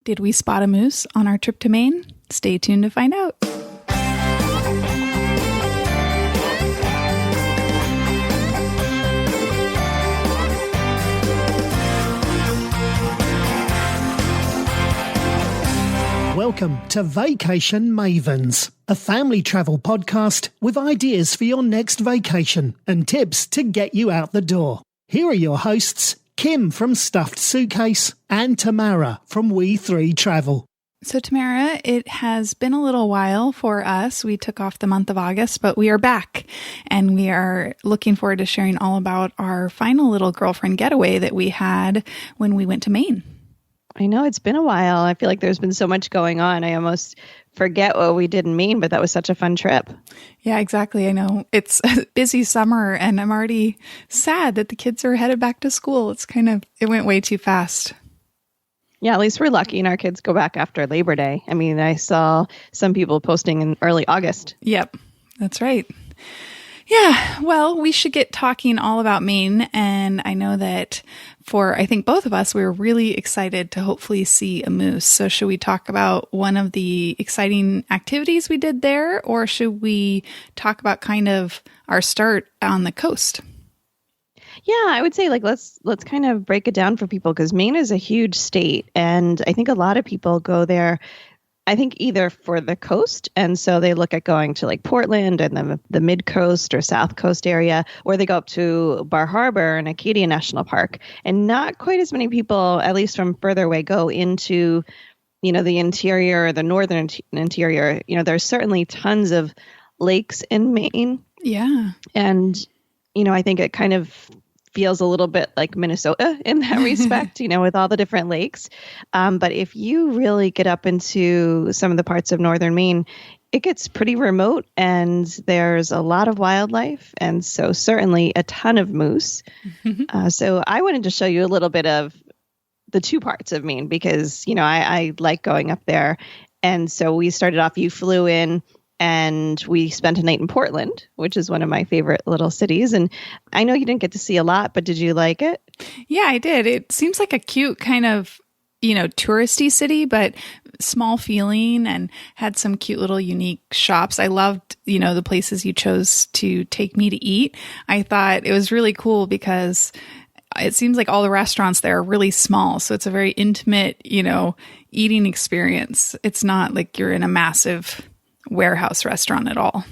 Did we spot a moose on our trip to Maine? Stay tuned to find out. Welcome to Vacation Mavens, a family travel podcast with ideas for your next vacation and tips to get you out the door. Here are your hosts, Kim from Stuffed Suitcase and Tamara from We Three Travel. So Tamara, it has been a little while for us. We took off the month of August, but we are back and we are looking forward to sharing all about our final little girlfriend getaway that we had when we went to Maine. I know it's been a while. I feel like there's been so much going on. I almost forget what we did in Maine, but that was such a fun trip. Yeah, exactly. I know it's a busy summer and I'm already sad that the kids are headed back to school. It went way too fast. Yeah, at least we're lucky and our kids go back after Labor Day. I mean, I saw some people posting in early August. Yep, that's right. Yeah, well, we should get talking all about Maine. And I know that I think both of us, we were really excited to hopefully see a moose. So should we talk about one of the exciting activities we did there, or should we talk about kind of our start on the coast? Yeah, I would say let's kind of break it down for people because Maine is a huge state. And I think a lot of people go there, I think either for the coast, and so they look at going to like Portland and the mid-coast or south coast area, or they go up to Bar Harbor and Acadia National Park. And not quite as many people, at least from further away, go into, the interior, the northern interior. There's certainly tons of lakes in Maine. Yeah. And, I think it kind of feels a little bit like Minnesota in that respect, with all the different lakes. But if you really get up into some of the parts of northern Maine, it gets pretty remote and there's a lot of wildlife. And so certainly a ton of moose. So I wanted to show you a little bit of the two parts of Maine because, I like going up there. And so we started off, you flew in, and we spent a night in Portland, which is one of my favorite little cities. And I know you didn't get to see a lot, but did you like it? Yeah, I did. It seems like a cute kind of, touristy city, but small feeling and had some cute little unique shops. I loved, the places you chose to take me to eat. I thought it was really cool because it seems like all the restaurants there are really small. So it's a very intimate, eating experience. It's not like you're in a massive warehouse restaurant at all.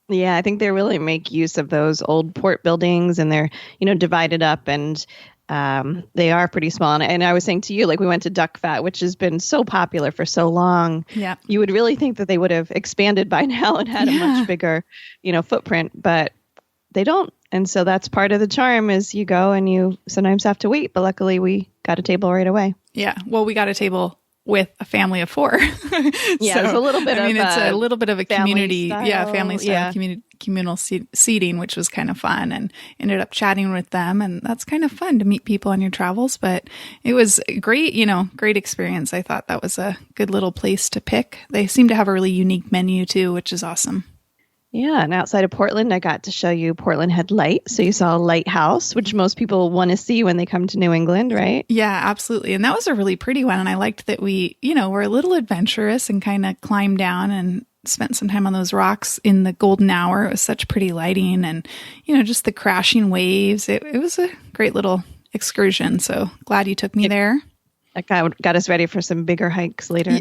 Yeah, I think they really make use of those old port buildings and they're, divided up and they are pretty small. And I was saying to you, like we went to Duckfat, which has been so popular for so long. Yeah. You would really think that they would have expanded by now and had a much bigger, footprint, but they don't. And so that's part of the charm is you go and you sometimes have to wait. But luckily we got a table right away. Yeah. Well, we got a table with a family of 4. Yeah, so, it's a little bit it's a little bit of a community, family style, yeah. Communal seating, which was kind of fun, and ended up chatting with them. And that's kind of fun to meet people on your travels, but it was great, great experience. I thought that was a good little place to pick. They seem to have a really unique menu too, which is awesome. Yeah, and outside of Portland, I got to show you Portland Head Light. So you saw a lighthouse, which most people want to see when they come to New England, right? Yeah, absolutely. And that was a really pretty one. And I liked that we, were a little adventurous and kind of climbed down and spent some time on those rocks in the golden hour. It was such pretty lighting and, just the crashing waves. It was a great little excursion. So glad you took me there. That got us ready for some bigger hikes later.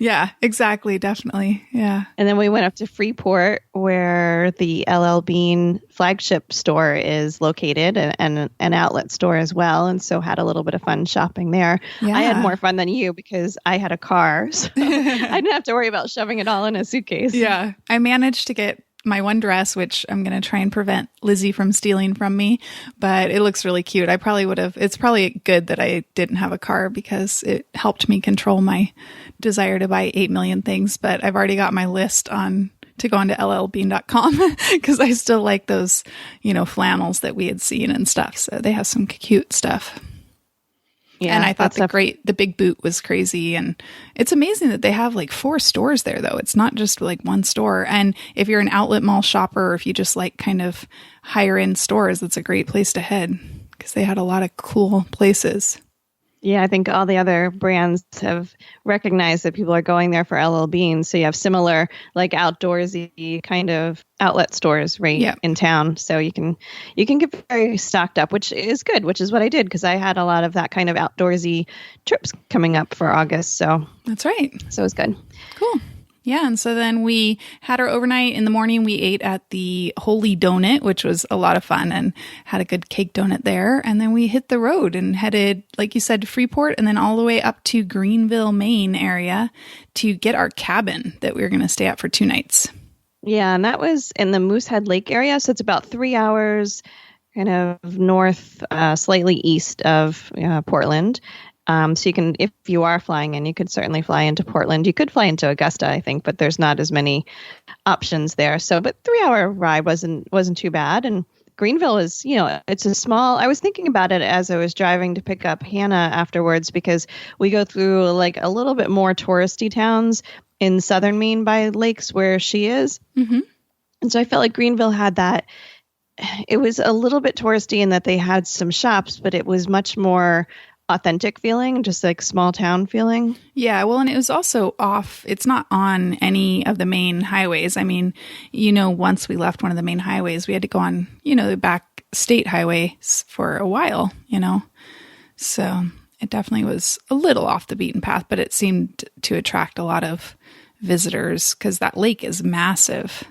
Yeah, exactly. Definitely. Yeah. And then we went up to Freeport where the LL Bean flagship store is located and an outlet store as well. And so had a little bit of fun shopping there. Yeah. I had more fun than you because I had a car. So I didn't have to worry about shoving it all in a suitcase. Yeah. I managed to get my one dress, which I'm going to try and prevent Lizzie from stealing from me, but it looks really cute. It's probably good that I didn't have a car because it helped me control my desire to buy 8 million things, but I've already got my list to go on to llbean.com because I still like those, flannels that we had seen and stuff. So they have some cute stuff. Yeah, and I thought the big boot was crazy. And it's amazing that they have like 4 stores there, though. It's not just like one store. And if you're an outlet mall shopper, or if you just like kind of higher end stores, it's a great place to head because they had a lot of cool places. Yeah, I think all the other brands have recognized that people are going there for LL Beans. So you have similar like outdoorsy kind of outlet stores right in town. So you can get very stocked up, which is good, which is what I did because I had a lot of that kind of outdoorsy trips coming up for August. So that's right. So it was good. Cool. Yeah, and so then we had our overnight. In the morning, we ate at the Holy Donut, which was a lot of fun, and had a good cake donut there. And then we hit the road and headed, like you said, to Freeport, and then all the way up to Greenville, Maine area to get our cabin that we were going to stay at for 2 nights. Yeah, and that was in the Moosehead Lake area, so it's about 3 hours kind of north, slightly east of Portland. So you can, if you are flying in, you could certainly fly into Portland. You could fly into Augusta, I think, but there's not as many options there. So, but 3-hour ride wasn't too bad. And Greenville is, it's a small, I was thinking about it as I was driving to pick up Hannah afterwards, because we go through like a little bit more touristy towns in southern Maine by lakes where she is. Mm-hmm. And so I felt like Greenville had that. It was a little bit touristy in that they had some shops, but it was much more authentic feeling, just like small town feeling. Yeah, well, and it was also off. It's not on any of the main highways. I mean, once we left one of the main highways, we had to go on, the back state highways for a while, So it definitely was a little off the beaten path, but it seemed to attract a lot of visitors because that lake is massive.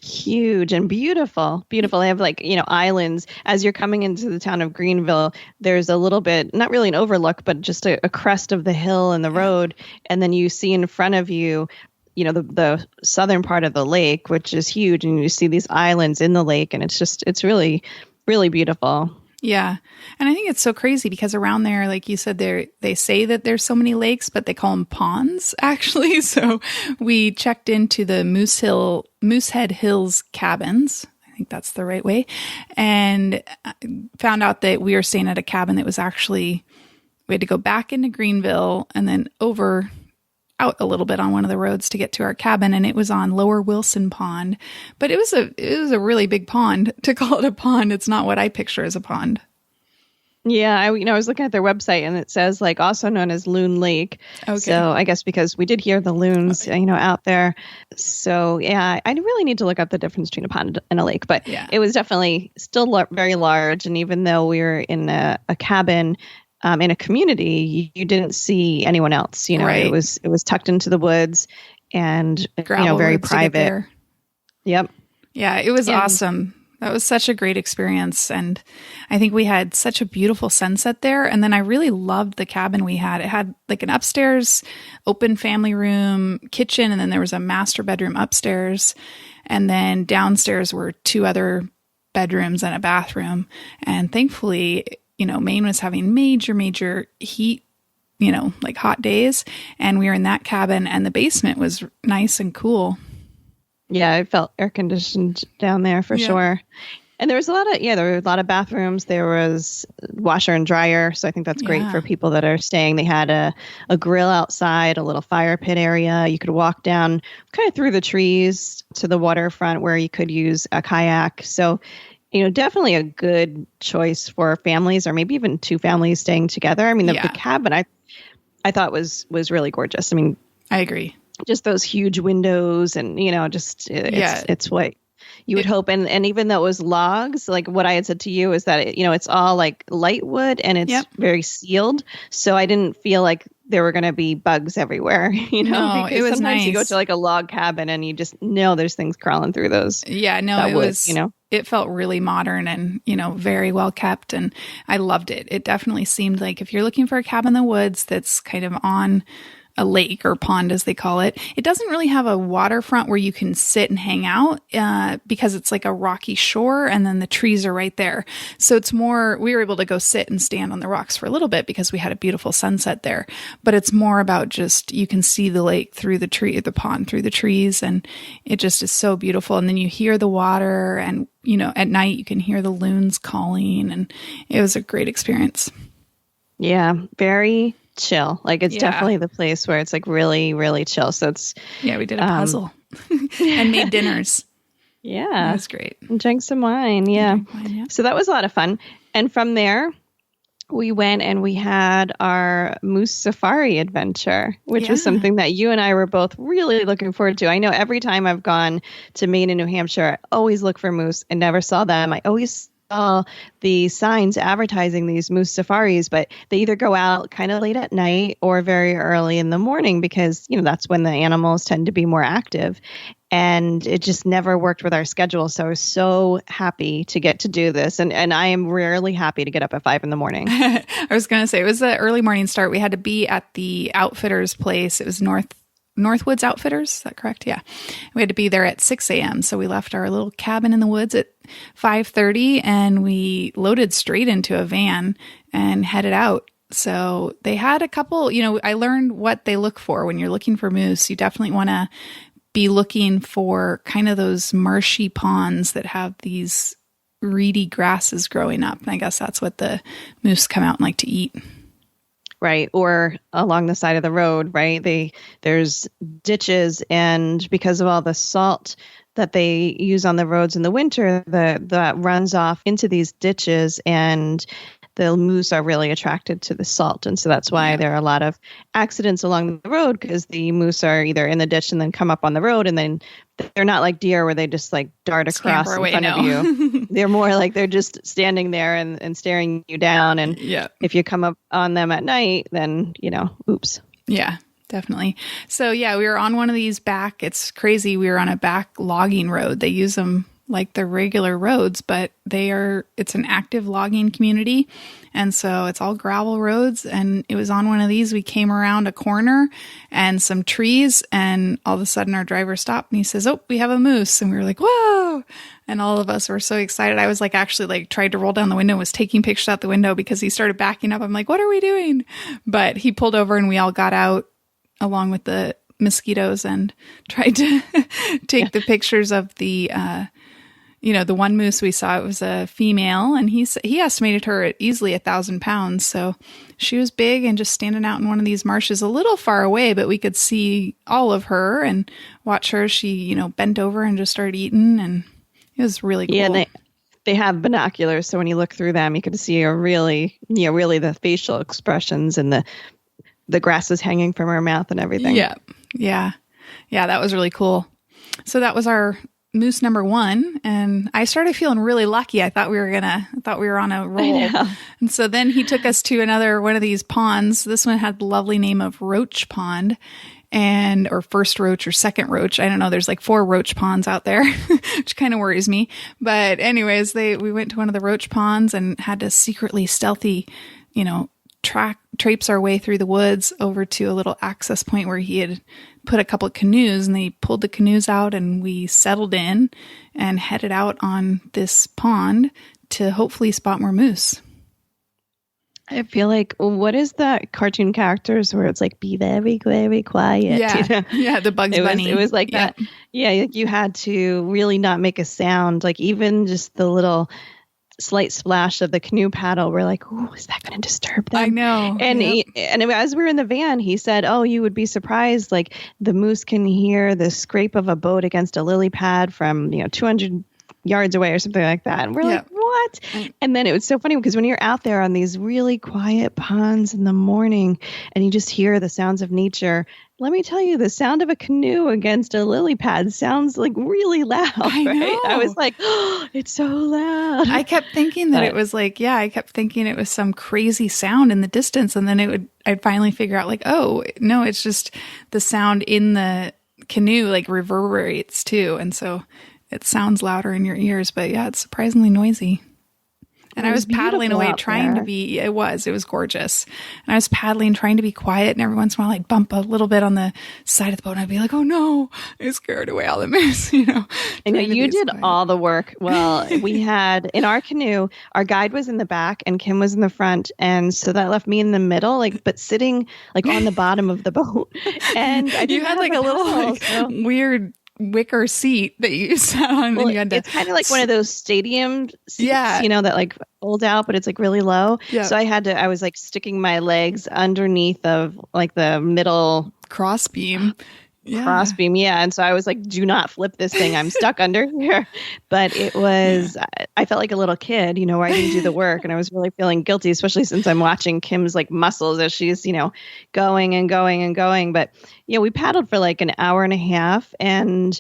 Huge and beautiful. They have islands. As you're coming into the town of Greenville, there's a little bit, not really an overlook, but just a crest of the hill and the road. And then you see in front of you, the southern part of the lake, which is huge. And you see these islands in the lake, and it's really, really beautiful. Yeah. And I think it's so crazy because around there, like you said, they say that there's so many lakes, but they call them ponds, actually. So we checked into the Moosehead Hills Cabins. I think that's the right way. And found out that we were staying at a cabin that was actually, we had to go back into Greenville and then out a little bit on one of the roads to get to our cabin, and it was on Lower Wilson Pond. But it was a really big pond. To call it a pond, it's not what I picture as a pond. Yeah, I was looking at their website, and it says like also known as Loon Lake. Okay. So I guess because we did hear the loons, out there. So yeah, I really need to look up the difference between a pond and a lake. But It was definitely still very large, and even though we were in a cabin. In a community, you didn't see anyone else. Right. It was tucked into the woods and very private. Yep. Yeah, it was awesome. That was such a great experience, and I think we had such a beautiful sunset there. And then I really loved the cabin we had. It had like an upstairs open family room, kitchen, and then there was a master bedroom upstairs, and then downstairs were 2 other bedrooms and a bathroom. And thankfully, Maine was having major heat, like hot days. And we were in that cabin, and the basement was nice and cool. Yeah, I felt air conditioned down there for sure. And there was a lot of bathrooms. There was washer and dryer. So I think that's great for people that are staying. They had a grill outside, a little fire pit area. You could walk down kind of through the trees to the waterfront where you could use a kayak. So definitely a good choice for families, or maybe even 2 families staying together. I mean, the cabin I thought was really gorgeous. I mean, I agree. Just those huge windows, and it's what you would hope. And even though it was logs, like what I had said to you is that it's all like light wood, and it's very sealed. So I didn't feel like there were going to be bugs everywhere, No, because it was sometimes nice. You go to like a log cabin and you just know there's things crawling through those. Yeah, no, it was, it felt really modern and, very well kept, and I loved it. It definitely seemed like if you're looking for a cabin in the woods that's kind of on a lake or pond, as they call it. It doesn't really have a waterfront where you can sit and hang out because it's like a rocky shore, and then the trees are right there. So it's more, we were able to go sit and stand on the rocks for a little bit because we had a beautiful sunset there. But it's more about just, you can see the lake through the pond through the trees, and it just is so beautiful. And then you hear the water, and at night you can hear the loons calling, and it was a great experience. Yeah, very chill. Like it's definitely the place where it's like really, really chill. So it's we did a puzzle and made dinners. Yeah, that was great. And drank some wine. Yeah. Wine, So that was a lot of fun. And from there, we went and we had our moose safari adventure, which was something that you and I were both really looking forward to. I know every time I've gone to Maine and New Hampshire, I always look for moose. I never saw them. I always saw the signs advertising these moose safaris, but they either go out kind of late at night or very early in the morning because, that's when the animals tend to be more active. And it just never worked with our schedule. So I was so happy to get to do this. And I am rarely happy to get up at 5 a.m. I was going to say, it was an early morning start. We had to be at the Outfitters place. It was Northwoods Outfitters. Is that correct? Yeah. We had to be there at 6 a.m. So we left our little cabin in the woods at 5:30 and we loaded straight into a van and headed out. So they had a couple, I learned what they look for when you're looking for moose. You definitely want to be looking for kind of those marshy ponds that have these reedy grasses growing up. And I guess that's what the moose come out and like to eat. Right. Or along the side of the road, right? There's ditches, and because of all the salt that they use on the roads in the winter, that runs off into these ditches, and the moose are really attracted to the salt. And so that's why there are a lot of accidents along the road, because the moose are either in the ditch and then come up on the road, and then they're not like deer where they just like dart across in front of you. They're more like they're just standing there and staring you down. And if you come up on them at night, then, oops. Yeah. Definitely. So we were on one of these it's crazy. We were on a back logging road. They use them like the regular roads, but it's an active logging community. And so it's all gravel roads. And it was on one of these. We came around a corner and some trees, and all of a sudden our driver stopped and he says, "Oh, we have a moose." And we were like, "Whoa." And all of us were so excited. I was like, actually like tried to roll down the window, was taking pictures out the window because he started backing up. I'm like, "What are we doing?" But he pulled over and we all got out along with the mosquitoes and tried to take the pictures of the one moose we saw. It was a female, and he estimated her at easily 1,000 pounds. So she was big and just standing out in one of these marshes a little far away, but we could see all of her and watch her. She, bent over and just started eating, and it was really cool. Yeah, and they have binoculars, so when you look through them, you can see really the facial expressions and the grass is hanging from her mouth and everything. Yeah, that was really cool. So that was our moose number 1, and I started feeling really lucky. I thought we were on a roll. And so then he took us to another one of these ponds. This one had the lovely name of Roach Pond, or First Roach or Second Roach. I don't know. There's like 4 roach ponds out there, which kind of worries me. But anyways, we went to one of the roach ponds and had to secretly stealthy, traipse our way through the woods over to a little access point where he had put a couple of canoes, and they pulled the canoes out and we settled in and headed out on this pond to hopefully spot more moose. I feel like, what is that cartoon characters where it's like, be very, very quiet? Yeah, the Bugs Bunny. It was like that. Yeah, you had to really not make a sound. Like even just the little slight splash of the canoe paddle, we're like, "Oh, is that going to disturb them?" I know. And as we were in the van, he said, "Oh, you would be surprised. Like the moose can hear the scrape of a boat against a lily pad from 200 yards away or something like that." And we're like, "What?" And then it was so funny because when you're out there on these really quiet ponds in the morning and you just hear the sounds of nature, let me tell you, the sound of a canoe against a lily pad sounds like really loud. I was like, "Oh, it's so loud." I kept thinking that it was like, I kept thinking it was some crazy sound in the distance. And then I'd finally figure out like, oh, no, it's just the sound in the canoe like reverberates too. And so it sounds louder in your ears, but it's surprisingly noisy. And I was paddling away trying to be, it was gorgeous. And I was paddling, trying to be quiet. And every once in a while, I'd bump a little bit on the side of the boat. And I'd be like, "Oh no, I scared away all the moose," I know you did all the work. Well, we had in our canoe, our guide was in the back and Kim was in the front. And so that left me in the middle, but sitting on the bottom of the boat. And you had like a little weird wicker seat that you sat on. Well, and you had to, it's kind of like one of those stadium seats, that like fold out, but it's like really low. Yeah. So I was like sticking my legs underneath of like the middle cross beam. crossbeam. Yeah. And so I was like, do not flip this thing. I'm stuck under here. But it was, I felt like a little kid, where I didn't do the work. And I was really feeling guilty, especially since I'm watching Kim's like muscles as she's, going and going and going. But yeah, we paddled for like an hour and a half and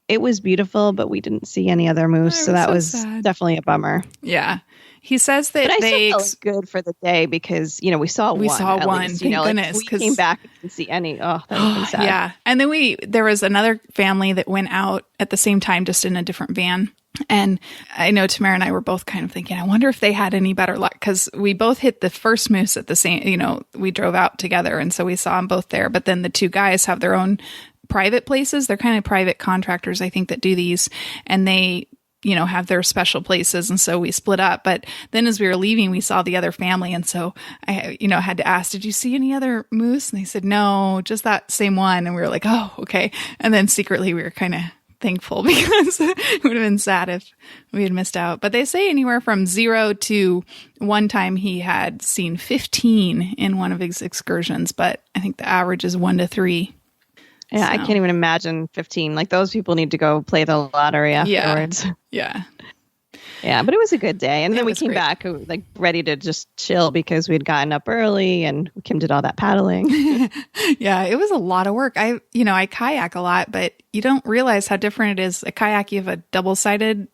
it was beautiful, but we didn't see any other moose. So that was definitely a bummer. Yeah. He says that but I still felt good for the day because, we saw one. We saw one. Least, thank goodness. Like, we came back and didn't see any. Oh, that would have been sad. Yeah. And then there was another family that went out at the same time, just in a different van. And I know Tamara and I were both kind of thinking, I wonder if they had any better luck because we both hit the first moose at the same, we drove out together. And so we saw them both there. But then the two guys have their own private places. They're kind of private contractors, I think, that do these. And they have their special places. And so we split up. But then as we were leaving, we saw the other family. And so I, had to ask, did you see any other moose? And they said, no, just that same one. And we were like, oh, okay. And then secretly we were kind of thankful because it would have been sad if we had missed out. But they say anywhere from 0 to one time he had seen 15 in one of his excursions. But I think the average is 1 to 3. Yeah, so. I can't even imagine 15. Like those people need to go play the lottery afterwards. Yeah. Yeah, but it was a good day. And then we came back like ready to just chill because we'd gotten up early and Kim did all that paddling. Yeah, it was a lot of work. I kayak a lot, but you don't realize how different it is. A kayak, you have a double-sided,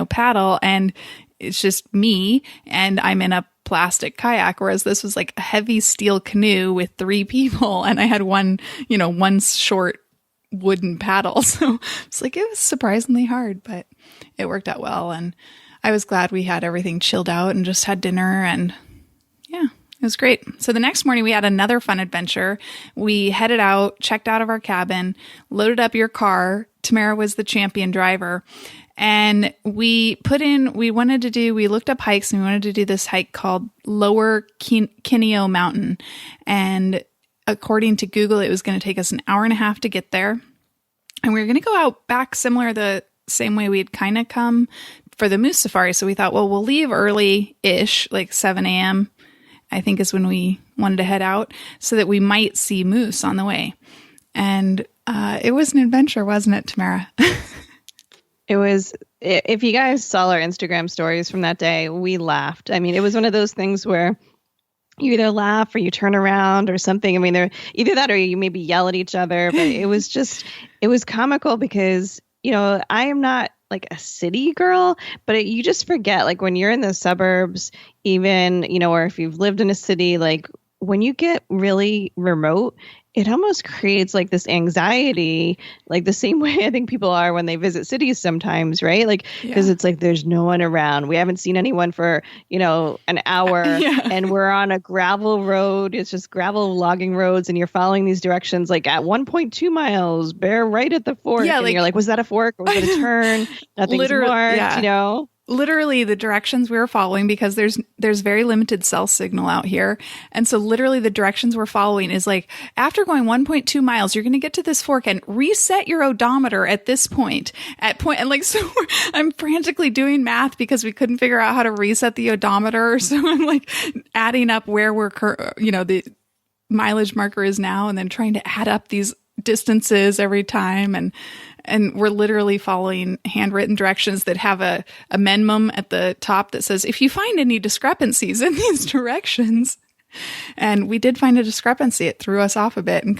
paddle and it's just me and I'm in a plastic kayak, whereas this was like a heavy steel canoe with 3 people and I had one short wooden paddle. So it's like it was surprisingly hard, but it worked out well. And I was glad we had everything chilled out and just had dinner and yeah, it was great. So the next morning we had another fun adventure. We headed out, checked out of our cabin, loaded up your car. Tamara was the champion driver. And we looked up hikes and we wanted to do this hike called Lower Kineo Mountain. And according to Google, it was going to take us an hour and a half to get there. And we were going to go out back the same way we'd kind of come for the moose safari. So we thought, well, we'll leave early-ish, like 7 a.m., I think is when we wanted to head out, so that we might see moose on the way. And it was an adventure, wasn't it, Tamara? It was, if you guys saw our Instagram stories from that day, we laughed. I mean, it was one of those things where you either laugh or you turn around or something. I mean, either that or you maybe yell at each other, but it was comical because, I am not like a city girl, but you just forget, like when you're in the suburbs, even, or if you've lived in a city, like when you get really remote, it almost creates like this anxiety, like the same way I think people are when they visit cities sometimes, right? Like, because it's like there's no one around. We haven't seen anyone for, an hour and we're on a gravel road. It's just gravel logging roads and you're following these directions like at 1.2 miles, bear right at the fork. Yeah, and you're like, was that a fork or was it a turn? Nothing's marked, Literally the directions we were following, because there's very limited cell signal out here. And so literally the directions we're following is like, after going 1.2 miles, you're going to get to this fork and reset your odometer at this point. And like, so I'm frantically doing math because we couldn't figure out how to reset the odometer. So I'm like adding up where the mileage marker is now and then trying to add up these distances every time. And we're literally following handwritten directions that have a minimum at the top that says, if you find any discrepancies in these directions. And we did find a discrepancy. It threw us off a bit. And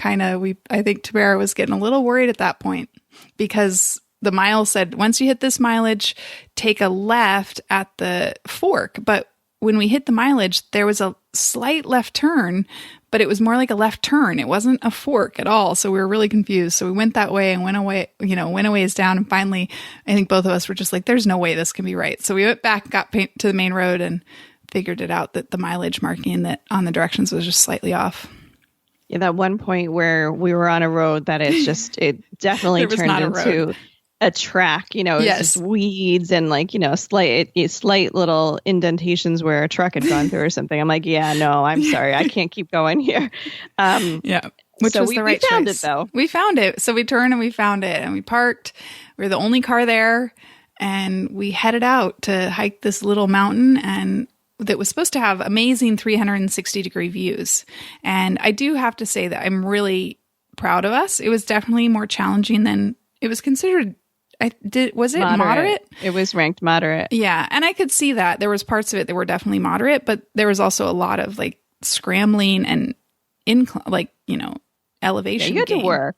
I think Tamara was getting a little worried at that point because the mile said, once you hit this mileage, take a left at the fork. But when we hit the mileage, there was a slight left turn, but it was more like a left turn. It wasn't a fork at all. So we were really confused. So we went that way and went a ways down. And finally, I think both of us were just like, there's no way this can be right. So we went back, got to the main road and figured it out that the mileage marking that on the directions was just slightly off. Yeah, that one point where we were on a road that it definitely turned into a track, it's just weeds and like, slight little indentations where a truck had gone through or something. I'm like, yeah, no, I'm sorry. I can't keep going here. Which was the right choice. We found it though. We found it. So we turned and we found it and we parked. We were the only car there and we headed out to hike this little mountain and that was supposed to have amazing 360-degree views. And I do have to say that I'm really proud of us. It was definitely more challenging than it was considered. Was it moderate? It was ranked moderate. Yeah. And I could see that there was parts of it that were definitely moderate, but there was also a lot of like scrambling and elevation. Yeah, you had to work.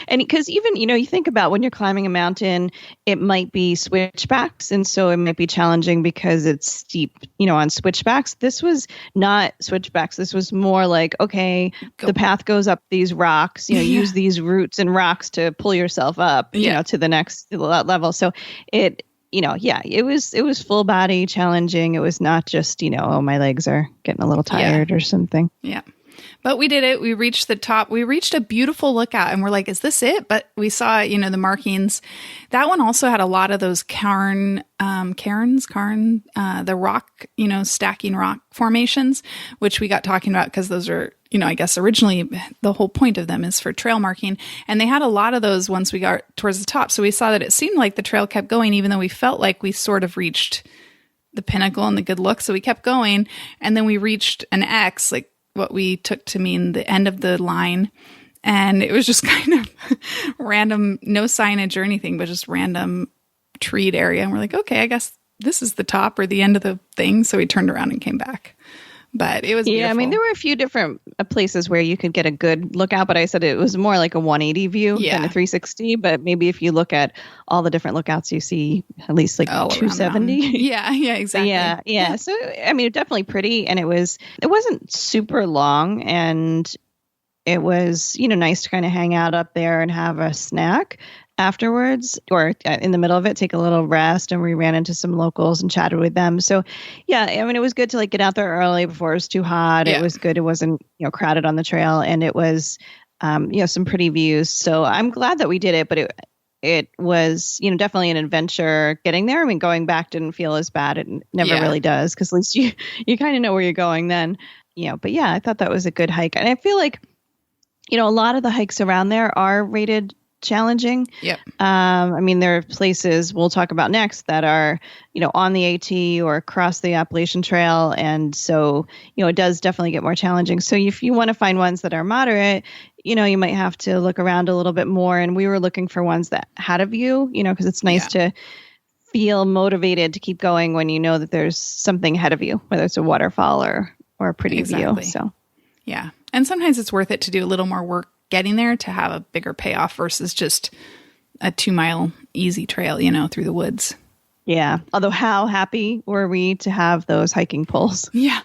And because even, you think about when you're climbing a mountain, it might be switchbacks. And so it might be challenging because it's steep, on switchbacks. This was not switchbacks. This was more like, okay, the path goes up these rocks, use these roots and rocks to pull yourself up, to the next level. So it was full body challenging. It was not just, my legs are getting a little tired or something. Yeah. But we did it. We reached the top. We reached a beautiful lookout and we're like, is this it? But we saw, the markings. That one also had a lot of those the rock, stacking rock formations, which we got talking about because those are, I guess originally the whole point of them is for trail marking. And they had a lot of those once we got towards the top. So we saw that it seemed like the trail kept going, even though we felt like we sort of reached the pinnacle and the good look. So we kept going. And then we reached an X, like what we took to mean the end of the line. And it was just kind of random, no signage or anything, but just random treed area. And we're like, okay, I guess this is the top or the end of the thing. So we turned around and came back. But it was beautiful. Yeah, I mean, there were a few different places where you could get a good lookout, but I said it was more like a 180 view than a 360. But maybe if you look at all the different lookouts, you see at least like 270. Yeah, exactly. Yeah. So, I mean, definitely pretty. And it wasn't super long. And it was, nice to kind of hang out up there and have a snack afterwards, or in the middle of it, take a little rest. And we ran into some locals and chatted with them. So yeah, I mean, it was good to like get out there early before it was too hot. Yeah. It was good. It wasn't, crowded on the trail, and it was, some pretty views. So I'm glad that we did it, but it was, definitely an adventure getting there. I mean, going back didn't feel as bad. It never really does. 'Cause at least you kind of know where you're going then, but yeah, I thought that was a good hike. And I feel like, a lot of the hikes around there are rated challenging. Yep. I mean, there are places we'll talk about next that are, on the AT or across the Appalachian Trail. And so, it does definitely get more challenging. So if you want to find ones that are moderate, you might have to look around a little bit more. And we were looking for ones that had a view, because it's nice to feel motivated to keep going when you know that there's something ahead of you, whether it's a waterfall or a pretty view. So, yeah. And sometimes it's worth it to do a little more work getting there to have a bigger payoff versus just a 2-mile easy trail, through the woods. Yeah. Although how happy were we to have those hiking poles? Yeah.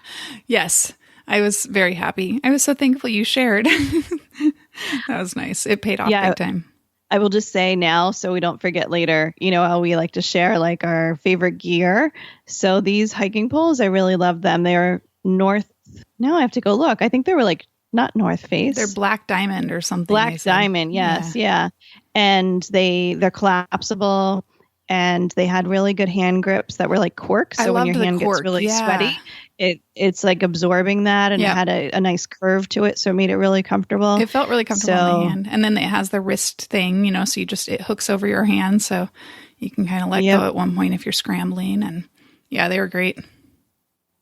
Yes. I was very happy. I was so thankful you shared. That was nice. It paid off big time. I will just say now, so we don't forget later, how we like to share like our favorite gear. So these hiking poles, I really love them. They're now I have to go look. I think they were like, not North Face. They're Black Diamond or something. Black Diamond, yes, yeah. And they're collapsible, and they had really good hand grips that were like cork. So when your hand gets really sweaty, it's like absorbing that, and it had a nice curve to it, so it made it really comfortable. It felt really comfortable on the hand, and then it has the wrist thing, so it hooks over your hand, so you can kind of let go at one point if you're scrambling, and they were great.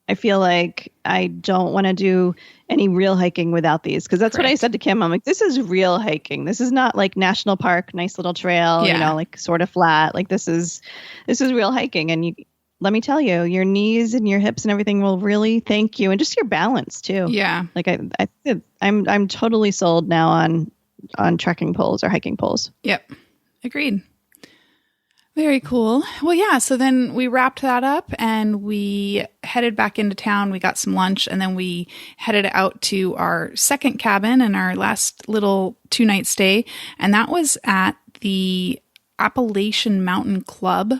I feel like I don't want to do any real hiking without these, because that's what I said to Kim. I'm like, this is real hiking. This is not like national park, nice little trail, like sort of flat. Like this is real hiking. And let me tell you, your knees and your hips and everything will really thank you, and just your balance too. Yeah. Like I'm totally sold now on trekking poles or hiking poles. Yep. Agreed. Very cool. Well, yeah. So then we wrapped that up and we headed back into town. We got some lunch and then we headed out to our second cabin and our last little 2-night stay. And that was at the Appalachian Mountain Club.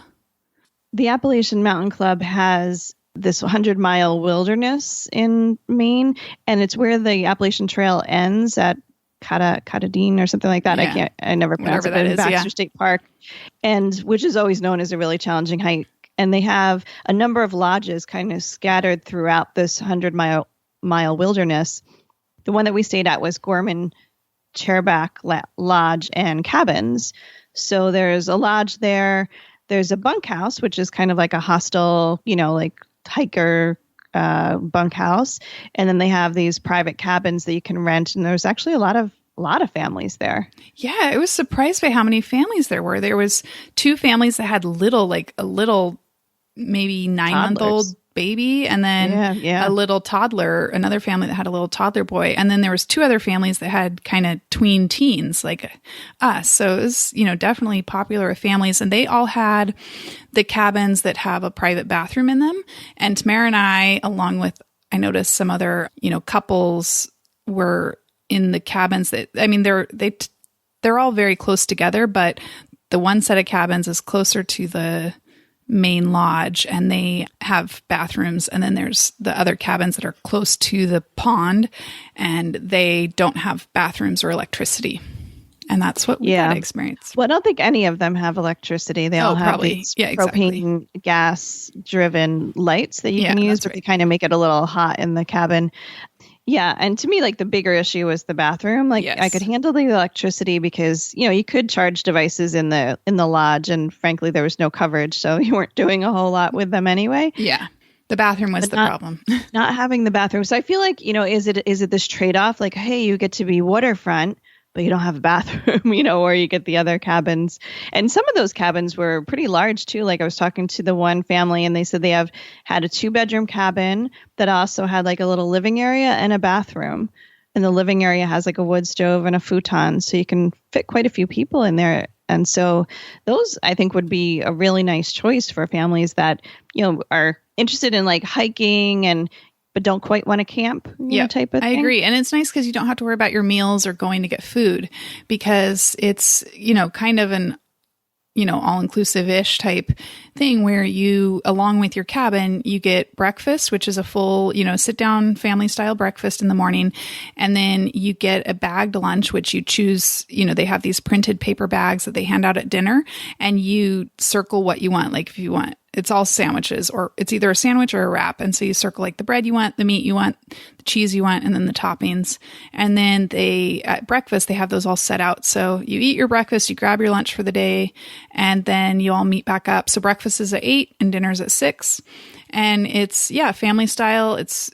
The Appalachian Mountain Club has this 100-mile wilderness in Maine, and it's where the Appalachian Trail ends at Catadine or something like that. Yeah. I never pronounce it, but in Baxter State Park, and which is always known as a really challenging hike. And they have a number of lodges kind of scattered throughout this 100-mile wilderness. The one that we stayed at was Gorman, Chairback Lodge and Cabins. So there's a lodge there. There's a bunkhouse, which is kind of like a hostel, like hiker bunkhouse, and then they have these private cabins that you can rent, and there's actually a lot of lot of families there. Yeah, I was surprised by how many families there were. There was 2 families that had a little, maybe 9-month-old baby, and then a little toddler, another family that had a little toddler boy. And then there was 2 other families that had kind of tween teens like us. So it was, definitely popular with families, and they all had the cabins that have a private bathroom in them. And Tamara and I, along with, I noticed some other, couples were in the cabins that, they're all very close together, but the one set of cabins is closer to the main lodge and they have bathrooms. And then there's the other cabins that are close to the pond and they don't have bathrooms or electricity. And that's what we got to experience. Well, I don't think any of them have electricity. They all have probably. these propane gas driven lights that you can use, but they kind of make it a little hot in the cabin. Yeah. And to me, like the bigger issue was the bathroom. Like I could handle the electricity because, you could charge devices in the lodge. And frankly, there was no coverage. So you weren't doing a whole lot with them anyway. Yeah. The bathroom was the problem. Not having the bathroom. So I feel like, is it this trade-off? Like, hey, you get to be waterfront, but you don't have a bathroom, or you get the other cabins. And some of those cabins were pretty large too. Like I was talking to the one family and they said they had a 2-bedroom cabin that also had like a little living area and a bathroom. And the living area has like a wood stove and a futon. So you can fit quite a few people in there. And so those I think would be a really nice choice for families that, are interested in like hiking but don't quite want to camp type of thing. I agree. And it's nice because you don't have to worry about your meals or going to get food because it's, kind of an, all-inclusive-ish type thing where you, along with your cabin, you get breakfast, which is a full, sit-down family-style breakfast in the morning. And then you get a bagged lunch, which you choose, they have these printed paper bags that they hand out at dinner and you circle what you want. Like if you want, it's all sandwiches or it's either a sandwich or a wrap. And so you circle like the bread you want, the meat you want, the cheese you want, and then the toppings. And then at breakfast, they have those all set out. So you eat your breakfast, you grab your lunch for the day, and then you all meet back up. So breakfast is at 8 and dinner's at 6. And it's, family style. It's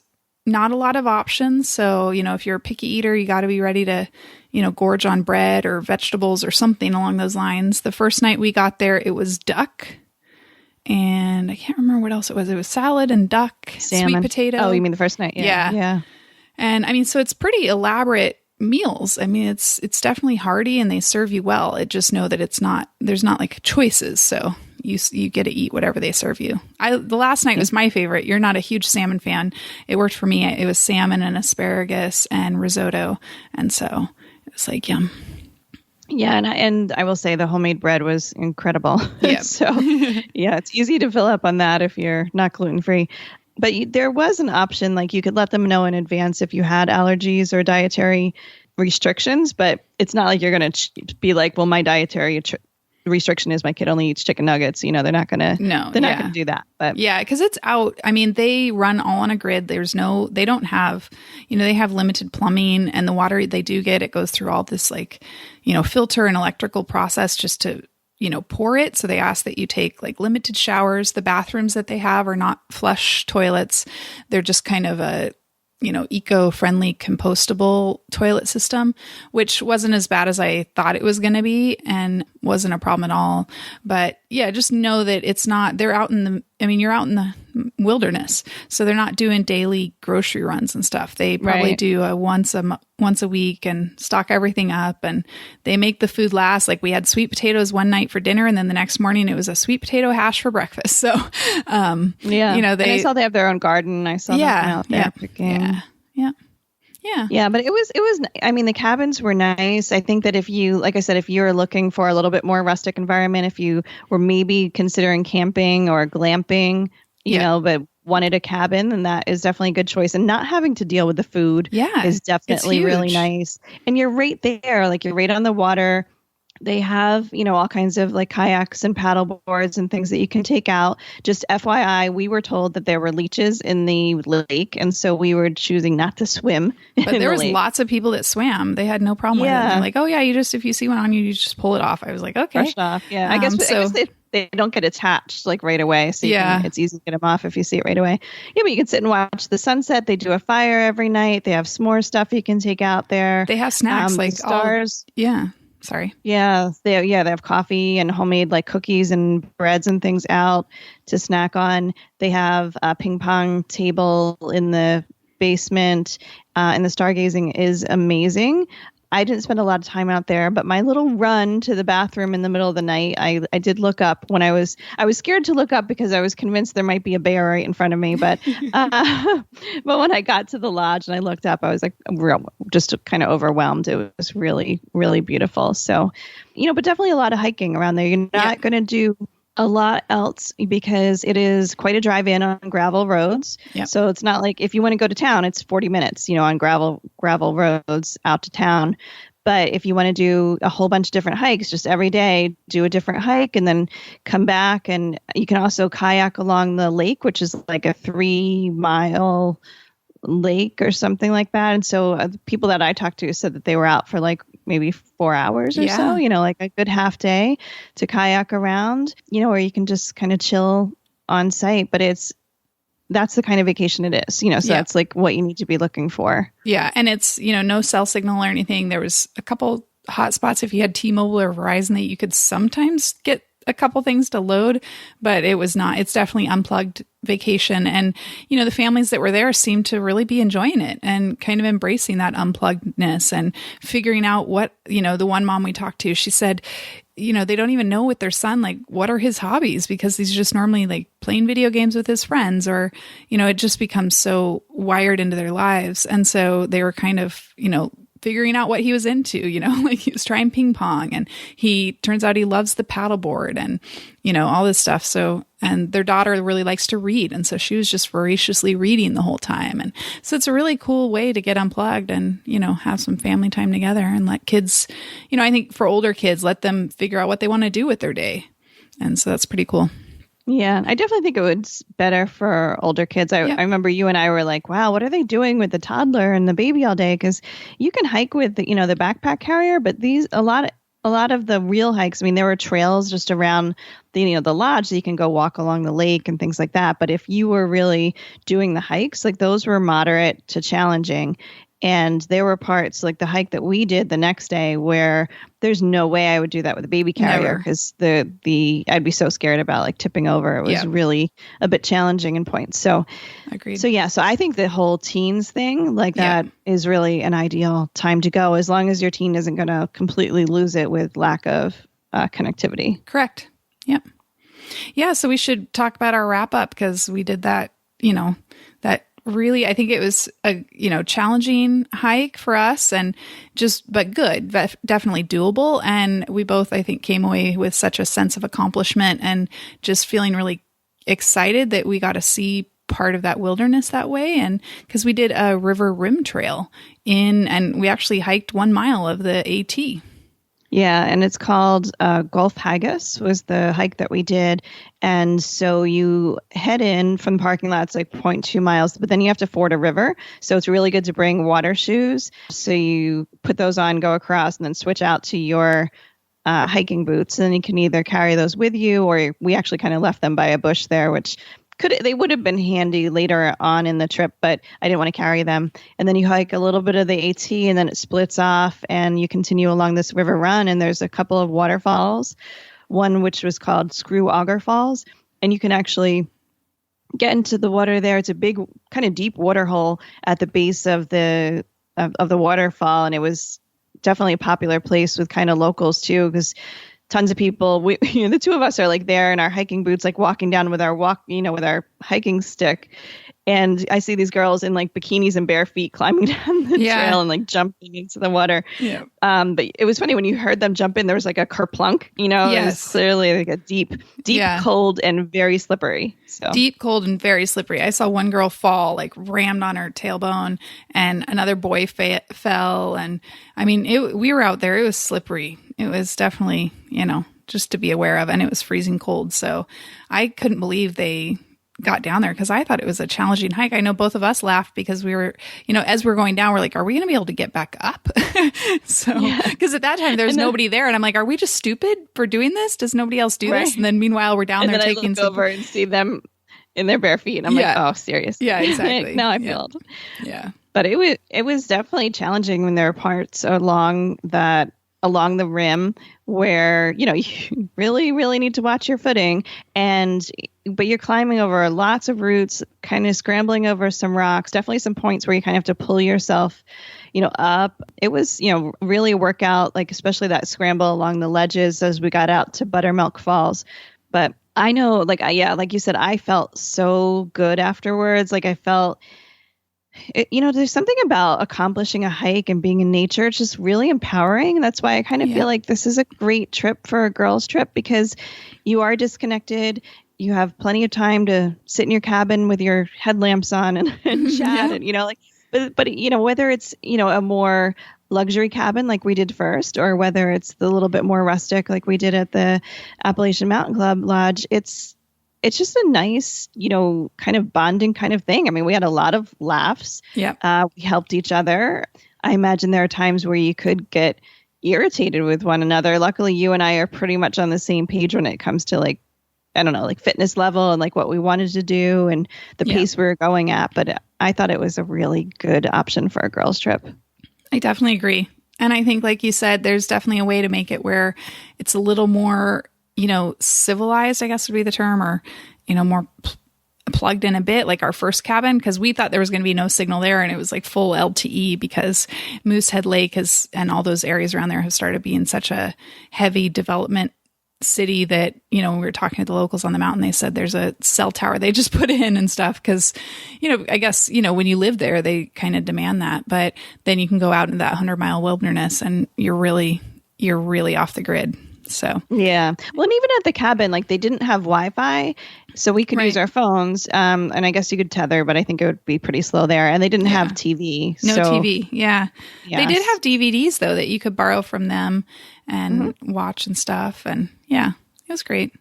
not a lot of options. So, if you're a picky eater, you got to be ready to, gorge on bread or vegetables or something along those lines. The first night we got there, it was duck. And I can't remember what else it was. It was salad and duck, salmon, sweet potato. Oh, you mean the first night? Yeah. And so it's pretty elaborate meals. It's definitely hearty and they serve you well. It just know that there's not like choices. So you get to eat whatever they serve you. The last night was my favorite. You're not a huge salmon fan. It worked for me. It was salmon and asparagus and risotto. And so it was like, yum. Yeah, and I will say the homemade bread was incredible. Yeah. So, it's easy to fill up on that if you're not gluten-free. But there was an option, like you could let them know in advance if you had allergies or dietary restrictions, but it's not like you're going to be like, well, my dietary restriction is my kid only eats chicken nuggets. They're not going to do that. But because it's out. They run all on a grid. They don't have, they have limited plumbing and the water they do get, it goes through all this like, filter and electrical process just to, pour it. So they ask that you take like limited showers. The bathrooms that they have are not flush toilets. They're just kind of a, eco-friendly compostable toilet system, which wasn't as bad as I thought it was going to be and wasn't a problem at all. But just know that it's not, you're out in the wilderness. So they're not doing daily grocery runs and stuff. They probably do a once a week and stock everything up and they make the food last. Like we had sweet potatoes one night for dinner and then the next morning it was a sweet potato hash for breakfast. So, and I saw they have their own garden. I saw them out there picking. Yeah, but it was, the cabins were nice. I think that if you were looking for a little bit more rustic environment, if you were maybe considering camping or glamping, but wanted a cabin, then that is definitely a good choice. And not having to deal with the food is definitely really nice. And you're right there, like you're right on the water. They have, all kinds of like kayaks and paddle boards and things that you can take out. Just FYI, we were told that there were leeches in the lake. And so we were choosing not to swim. But there was lots of people that swam. They had no problem with it. They're like, oh yeah, if you see one on you, you just pull it off. I was like, okay. Brushed off. Yeah. I guess they don't get attached like right away. So it's easy to get them off if you see it right away. Yeah, but you can sit and watch the sunset. They do a fire every night. They have s'more stuff you can take out there. They have snacks like stars. Sorry. Yeah, they have coffee and homemade like cookies and breads and things out to snack on. They have a ping pong table in the basement, and the stargazing is amazing. I didn't spend a lot of time out there, but my little run to the bathroom in the middle of the night, I did look up when I was scared to look up because I was convinced there might be a bear right in front of me. But but when I got to the lodge and I looked up, I was like just kind of overwhelmed. It was really, really beautiful. So, but definitely a lot of hiking around there. You're not going to do a lot else because it is quite a drive in on gravel roads. Yep. So it's not like if you want to go to town, it's 40 minutes, on gravel roads out to town. But if you want to do a whole bunch of different hikes, just every day, do a different hike and then come back. And you can also kayak along the lake, which is like a 3-mile lake or something like that. And so the people that I talked to said that they were out for like maybe 4 hours or so, like a good half day to kayak around, where you can just kind of chill on site. But that's the kind of vacation it is, so that's like what you need to be looking for. Yeah. And it's, no cell signal or anything. There was a couple hot spots. If you had T-Mobile or Verizon, that you could sometimes get a couple things to load, but it's definitely unplugged vacation. And, the families that were there seemed to really be enjoying it and kind of embracing that unpluggedness and figuring out what, the one mom we talked to, she said, they don't even know with their son, like, what are his hobbies, because he's just normally like playing video games with his friends, or, it just becomes so wired into their lives. And so they were kind of, figuring out what he was into, like he was trying ping pong, and turns out he loves the paddleboard and, all this stuff. So, and their daughter really likes to read. And so she was just voraciously reading the whole time. And so it's a really cool way to get unplugged and, have some family time together and let kids, I think for older kids, let them figure out what they want to do with their day. And so that's pretty cool. Yeah, I definitely think it was better for older kids. I remember you and I were like, wow, what are they doing with the toddler and the baby all day? Because you can hike with, the backpack carrier, but a lot of the real hikes, there were trails just around the lodge so you can go walk along the lake and things like that. But if you were really doing the hikes, like those were moderate to challenging. And there were parts like the hike that we did the next day where there's no way I would do that with a baby carrier because I'd be so scared about like tipping over. It was really a bit challenging in points. So, agreed. So I think the whole teens thing like that is really an ideal time to go, as long as your teen isn't going to completely lose it with lack of connectivity. Correct. Yep. Yeah. So we should talk about our wrap up because we did that. That really, I think it was a, challenging hike for us but good, definitely doable. And we both, I think, came away with such a sense of accomplishment and just feeling really excited that we got to see part of that wilderness that way. And because we did a river rim trail and we actually hiked 1 mile of the AT. Yeah, and it's called Gulf Hagas was the hike that we did. And so you head in from the parking lot, it's like 0.2 miles, but then you have to ford a river. So it's really good to bring water shoes. So you put those on, go across, and then switch out to your hiking boots. And then you can either carry those with you, or we actually kind of left them by a bush there, which they would have been handy later on in the trip, but I didn't want to carry them. And then you hike a little bit of the AT and then it splits off and you continue along this river run. And there's a couple of waterfalls, one which was called Screw Auger Falls. And you can actually get into the water there. It's a big kind of deep water hole at the base of the waterfall. And it was definitely a popular place with kind of locals too, because tons of people, the two of us are like there in our hiking boots, like walking down with our hiking stick. And I see these girls in like bikinis and bare feet climbing down the trail and like jumping into the water. Yeah. But it was funny when you heard them jump in, there was like a kerplunk, It was clearly like a deep, cold and very slippery. So. Deep, cold and very slippery. I saw one girl fall, like rammed on her tailbone, and another boy fell. And we were out there. It was slippery. It was definitely, just to be aware of, and it was freezing cold. So I couldn't believe they got down there, because I thought it was a challenging hike. I know both of us laughed because we were, as we're going down, we're like, are we going to be able to get back up? Because at that time there's nobody there, and I'm like, are we just stupid for doing this? Does nobody else do this? And then meanwhile we're down there taking I look over and see them in their bare feet, and I'm like, oh, seriously. Yeah, exactly. Now I feel it. Yeah. But it was definitely challenging when there are parts along the rim where, you really, really need to watch your footing, but you're climbing over lots of roots, kind of scrambling over some rocks, definitely some points where you kind of have to pull yourself, up. It was, really a workout, like especially that scramble along the ledges as we got out to Buttermilk Falls. But I know, like you said, I felt so good afterwards. Like I felt, there's something about accomplishing a hike and being in nature. It's just really empowering. That's why I kind of feel like this is a great trip for a girls' trip, because you are disconnected. You have plenty of time to sit in your cabin with your headlamps on and chat. And, but whether it's, a more luxury cabin like we did first, or whether it's the little bit more rustic like we did at the Appalachian Mountain Club Lodge, it's just a nice, kind of bonding kind of thing. I mean, we had a lot of laughs. Yeah. We helped each other. I imagine there are times where you could get irritated with one another. Luckily, you and I are pretty much on the same page when it comes to like fitness level and like what we wanted to do and the pace we were going at. But I thought it was a really good option for a girls' trip. I definitely agree. And I think, like you said, there's definitely a way to make it where it's a little more, civilized, I guess would be the term, or, more plugged in a bit, like our first cabin, because we thought there was going to be no signal there, and it was like full LTE because Moosehead Lake and all those areas around there have started being such a heavy development city that, when we were talking to the locals on the mountain, they said there's a cell tower they just put in and stuff because, I guess, when you live there, they kind of demand that. But then you can go out in that 100-mile wilderness and you're really off the grid. So, yeah. Well, and even at the cabin, like they didn't have Wi-Fi, so we could use our phones. And I guess you could tether, but I think it would be pretty slow there. And they didn't have TV. No TV. Yeah. Yes. They did have DVDs though, that you could borrow from them and watch and stuff. And yeah, it was great.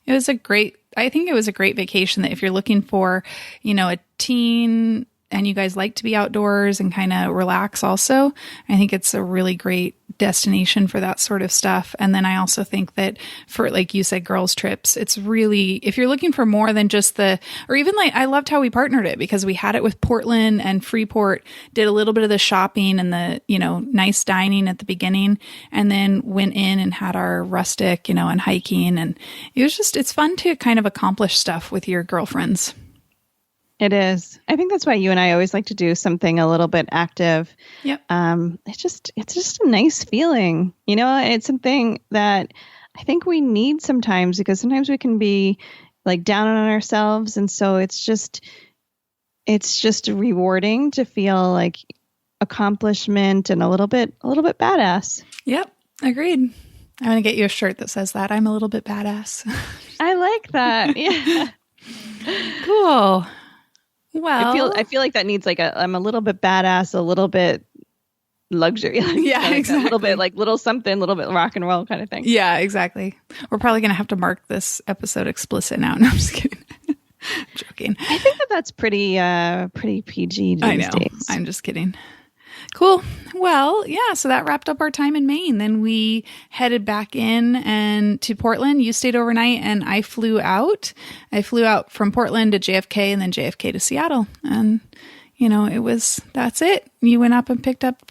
I think it was a great vacation that if you're looking for, a teen and you guys like to be outdoors and kind of relax also, I think it's a really great destination for that sort of stuff. And then I also think that for, like you said, girls trips, it's really, if you're looking for more than just or even like, I loved how we partnered it because we had it with Portland and Freeport, did a little bit of the shopping and the, nice dining at the beginning, and then went in and had our rustic, and hiking. And it's fun to kind of accomplish stuff with your girlfriends. It is. I think that's why you and I always like to do something a little bit active. Yep. It's just a nice feeling, it's something that I think we need sometimes, because sometimes we can be like down on ourselves. And so it's just rewarding to feel like accomplishment and a little bit badass. Yep. Agreed. I'm going to get you a shirt that says that. I'm a little bit badass. I like that. Yeah. Cool. Well, I feel like that needs like I'm a little bit badass, a little bit luxury. Exactly. A little bit like little something, a little bit rock and roll kind of thing. Yeah, exactly. We're probably going to have to mark this episode explicit now. No, I'm just kidding. Joking. I think that's pretty PG these days. I'm just kidding. Cool. Well, yeah, so that wrapped up our time in Maine. Then we headed back in and to Portland. You stayed overnight and I flew out. I flew out from Portland to JFK and then JFK to Seattle. And, that's it. You went up and picked up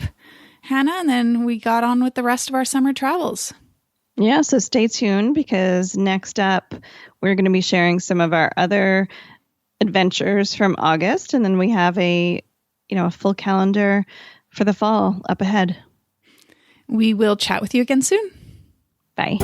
Hannah, and then we got on with the rest of our summer travels. Yeah, so stay tuned, because next up we're going to be sharing some of our other adventures from August. And then we have a full calendar for the fall up ahead. We will chat with you again soon. Bye.